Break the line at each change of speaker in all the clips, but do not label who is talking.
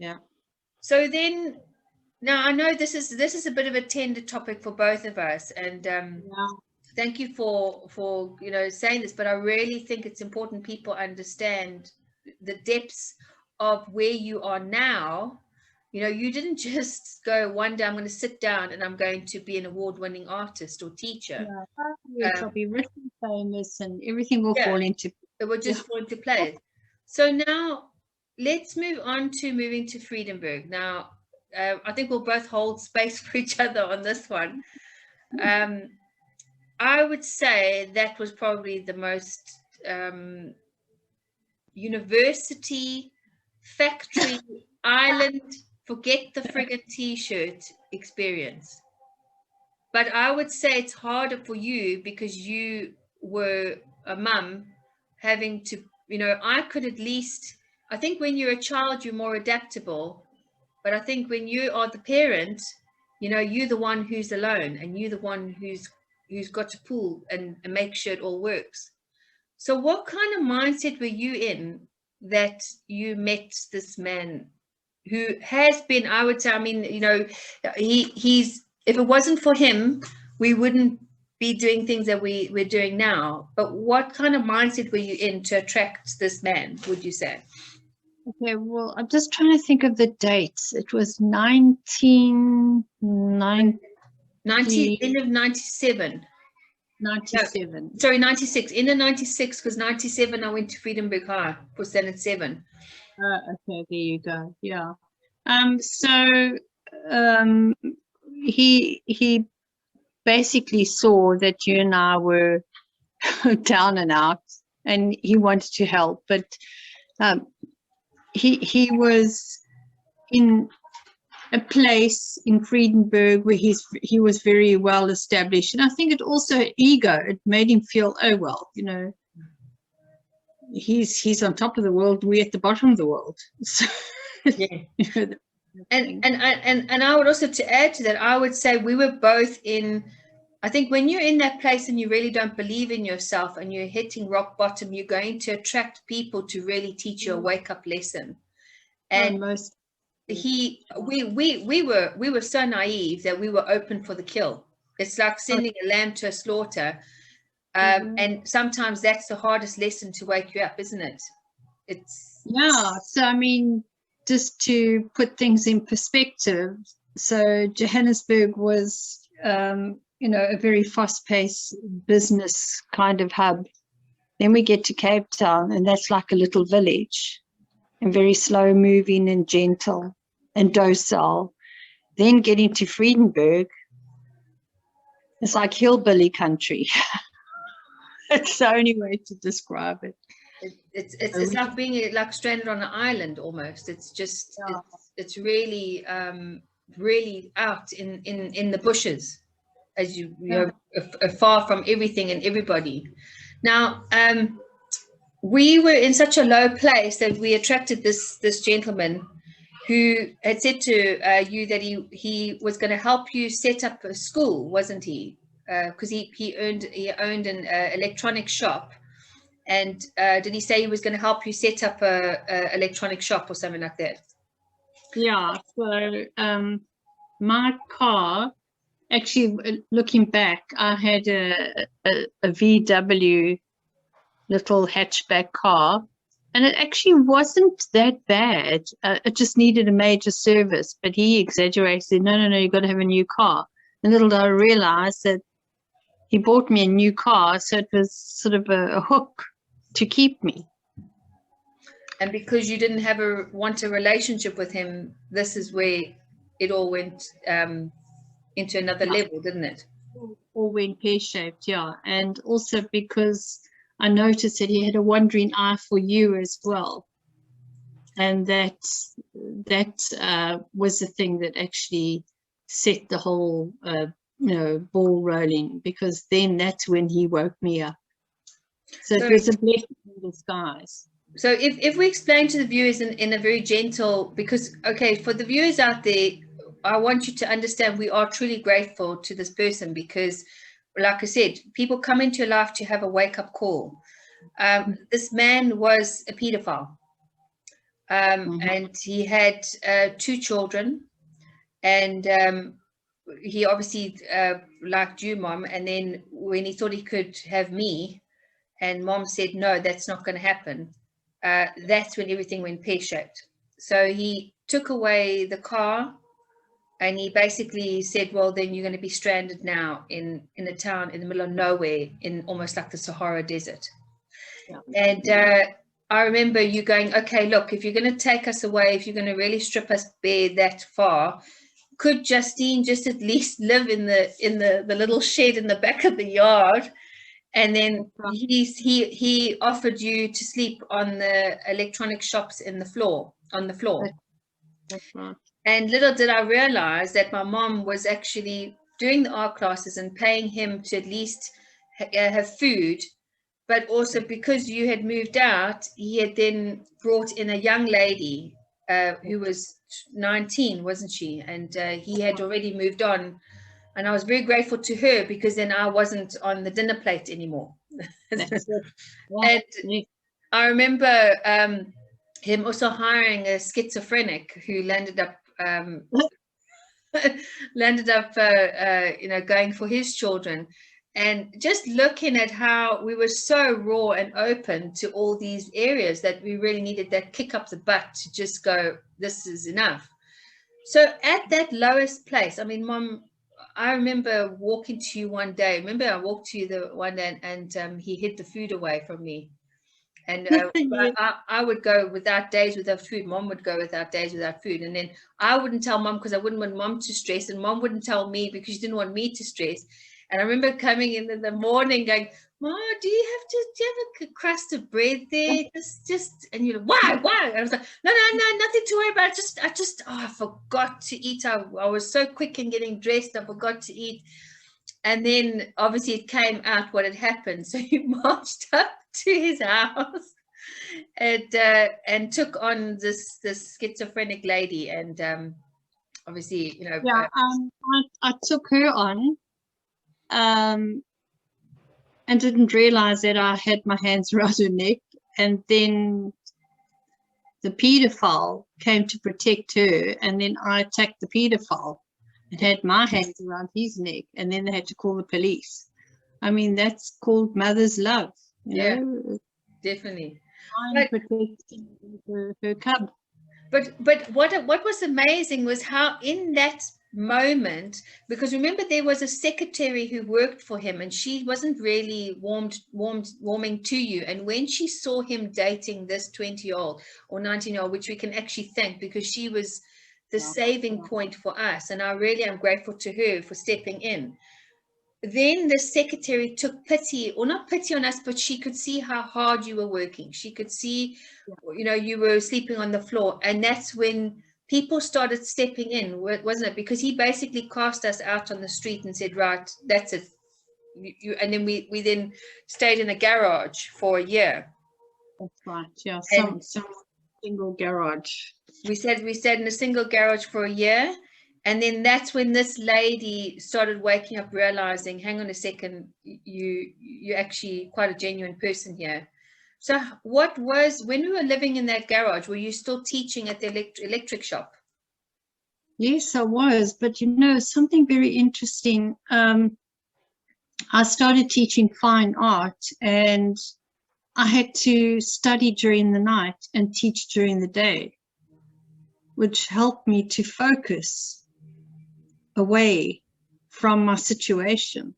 Yeah.
So then, now I know this is a bit of a tender topic for both of us, and thank you for saying this, but I really think it's important people understand the depths of where you are now. You didn't just go one day, I'm going to sit down and I'm going to be an award-winning artist or teacher.
Yes, I'll be rich and famous and everything will fall into
it will just fall into place. So now let's move on to moving to Friedenberg. Now I think we'll both hold space for each other on this one. I would say that was probably the most university, factory, island, forget the friggin' t-shirt experience. But I would say it's harder for you because you were a mum having to, I could at least, I think when you're a child, you're more adaptable. But I think when you are the parent, you're the one who's alone and you're the one who's got to pull and make sure it all works. So what kind of mindset were you in that you met this man who has been, I would say, I mean, he's, if it wasn't for him, we wouldn't be doing things that we're doing now. But what kind of mindset were you in to attract this man, would you say?
Okay, well, I'm just trying to think of the dates. It was 1990,
end of 97.
97.
No, sorry, 96. End of 96, because 97 I went to Friedenberg High for Standard 7.
Okay, there you go. Yeah. So he basically saw that you and I were down and out, and he wanted to help, but he was in a place in Friedenberg where he was very well established, and I think it also ego. It made him feel, oh well, he's on top of the world, we're at the bottom of the world. So,
yeah. And I would also, to add to that, I would say we were both in, I think when you're in that place and you really don't believe in yourself and you're hitting rock bottom, you're going to attract people to really teach you a wake-up lesson. And we were so naive that we were open for the kill. It's like sending a lamb to a slaughter. And sometimes that's the hardest lesson to wake you up, isn't it?
So I mean, just to put things in perspective, so Johannesburg was a very fast-paced business kind of hub. Then we get to Cape Town, and that's like a little village, and very slow moving and gentle and docile. Then getting to Friedenberg, it's like hillbilly country. It's the only way to describe it.
It's like being like stranded on an island almost. It's just it's really really out in the bushes, as you know, far from everything and everybody. Now we were in such a low place that we attracted this gentleman who had said to you that he was going to help you set up a school, wasn't he? Because he owned an electronic shop. And did he say he was going to help you set up a electronic shop or something like that?
Yeah. So my car, actually, looking back, I had a VW little hatchback car, and it actually wasn't that bad. It just needed a major service, but he exaggerated. No, you've got to have a new car. And little did I realize that he bought me a new car, so it was sort of a hook to keep me.
And because you didn't want a relationship with him, this is where it all went into another level, didn't it?
All went pear-shaped, yeah. And also because I noticed that he had a wandering eye for you as well. And that was the thing that actually set the whole ball rolling, because then that's when he woke me up. So it was a blessing in disguise.
So if we explain to the viewers in a very gentle, because, okay, for the viewers out there, I want you to understand we are truly grateful to this person because, like I said, people come into your life to have a wake-up call. This man was a pedophile. and he had 2 children, and he obviously liked you, Mom. And then when he thought he could have me, and Mom said, no, that's not going to happen, that's when everything went pear-shaped. So he took away the car, and he basically said, well, then you're going to be stranded now in a town in the middle of nowhere, in almost like the Sahara Desert. Yeah. And I remember you going, okay, look, if you're going to take us away, if you're going to really strip us bare that far, could Justine just at least live in the little shed in the back of the yard? And then he offered you to sleep on the electronic shops on the floor.
That's right.
And little did I realize that my mom was actually doing the art classes and paying him to at least have food. But also, because you had moved out, he had then brought in a young lady who was 19, wasn't she? And he had already moved on. And I was very grateful to her, because then I wasn't on the dinner plate anymore. And I remember him also hiring a schizophrenic who landed up going for his children. And just looking at how we were so raw and open to all these areas, that we really needed that kick up the butt to just go, this is enough. So at that lowest place, I mean, Mom, I remember walking to you one day. Remember, I walked to you the one day, and he hid the food away from me. And I would go without days without food. Mom would go without days without food. And then I wouldn't tell Mom, because I wouldn't want Mom to stress. And Mom wouldn't tell me, because she didn't want me to stress. And I remember coming in the morning going, Mom, do you have a crust of bread there? Just and you're like, why? And I was like, no, nothing to worry about. I forgot to eat. I was so quick in getting dressed, I forgot to eat. And then obviously it came out what had happened. So you marched up to his house and took on this schizophrenic lady. And obviously,
I took her on. And didn't realize that I had my hands around her neck, and then the pedophile came to protect her, and then I attacked the pedophile and had my hands around his neck, and then they had to call the police. I mean, that's called mother's love.
You know? Definitely.
I'm protecting her cub.
But what was amazing was how in that moment, because remember there was a secretary who worked for him, and she wasn't really warming to you, and when she saw him dating this 20-year-old or 19-year-old, which we can actually thank, because she was the saving point for us, and I really am grateful to her for stepping in. Then the secretary took pity, or not pity on us, but she could see how hard you were working. She could see, you were sleeping on the floor, and that's when people started stepping in, wasn't it? Because he basically cast us out on the street and said, right, that's it. And then we then stayed in a garage for a year.
That's right, yeah, some single garage.
We stayed in a single garage for a year. And then that's when this lady started waking up, realizing, hang on a second, you're actually quite a genuine person here. So when we were living in that garage, were you still teaching at the electric shop?
Yes, I was. But, something very interesting. I started teaching fine art, and I had to study during the night and teach during the day, which helped me to focus away from my situation.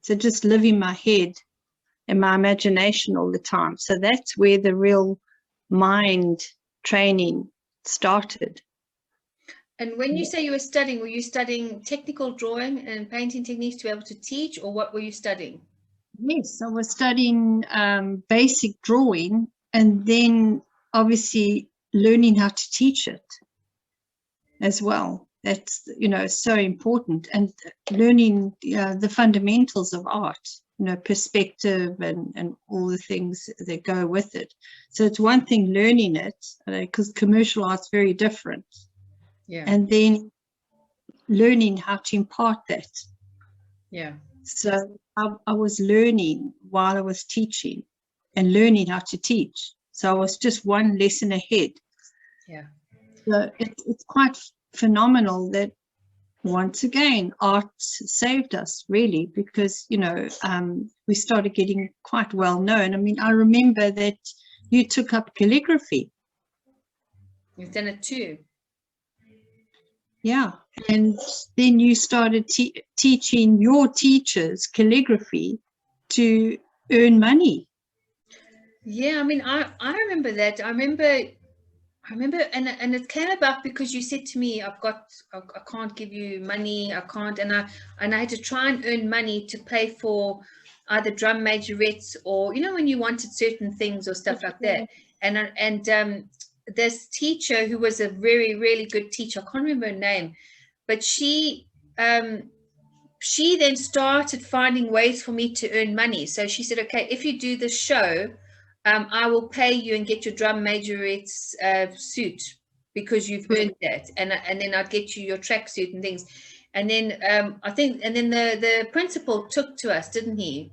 So just live in my head and my imagination all the time. So that's where the real mind training started.
And when you say you were studying, were you studying technical drawing and painting techniques to be able to teach, or what were you studying?
Yes, I was studying basic drawing, and then obviously learning how to teach it as well. That's, so important, and learning the fundamentals of art, perspective and all the things that go with it. So it's one thing learning it, because commercial art's very different.
Yeah.
And then learning how to impart that.
Yeah.
So I was learning while I was teaching, and learning how to teach. So I was just one lesson ahead
Yeah.
So it's quite phenomenal that once again, art saved us really, because, you know, we started getting quite well known. I mean, I remember that you took up calligraphy.
You've done it too.
Yeah. And then you started teaching your teachers calligraphy to earn money.
Yeah, I mean, I remember that. I remember, and it came about because you said to me, I can't give you money, I can't, and I had to try and earn money to pay for either drum majorettes, or, you know, when you wanted certain things or stuff like that. And this teacher, who was a very, really good teacher, I can't remember her name, but she then started finding ways for me to earn money. So she said, okay, if you do this show, I will pay you and get your drum majorette's suit, because you've earned that. And then I'd get you your tracksuit and things. And then I think, and then the principal took to us, didn't he?